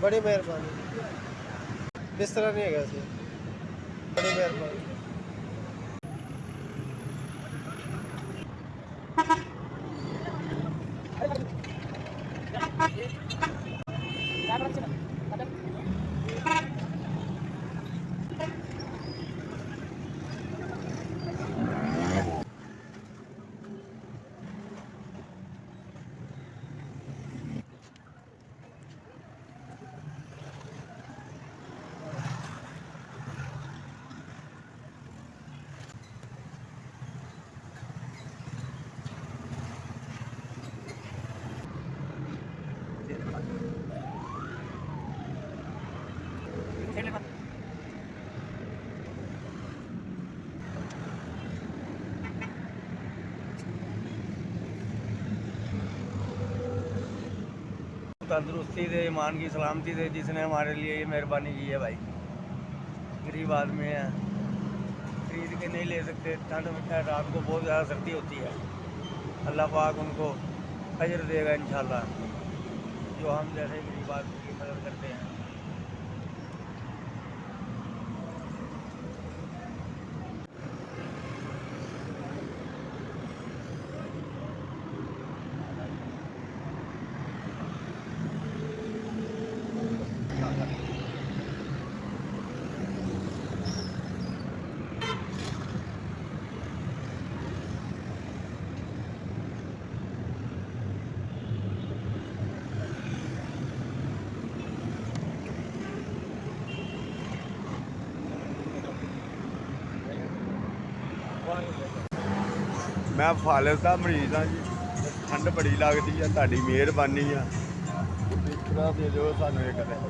बड़ी मेहरबानी। बिस्तरा नहीं है सी। बड़ी मेहरबानी। तंदुरुस्ती दे, ईमान की सलामती दे, जिसने हमारे लिए ये मेहरबानी की है भाई। गरीब आदमी है, खरीद के नहीं ले सकते, ठंड में रात को बहुत ज़्यादा सर्दी होती है। अल्लाह पाक उनको अजर देगा इंशाल्लाह, जो हम जैसे गरीब आदमी की मदद करते हैं। मैं फालिस का मरीज हाँ जी, ठंड बड़ी लगती है, ਤੁਹਾਡੀ ਮਿਹਰਬਾਨੀ ਆ। ਬਿਸਤਰਾ ਦੇ ਦਿਓ ਸਾਨੂੰ ਇੱਕ ਦਿਨ।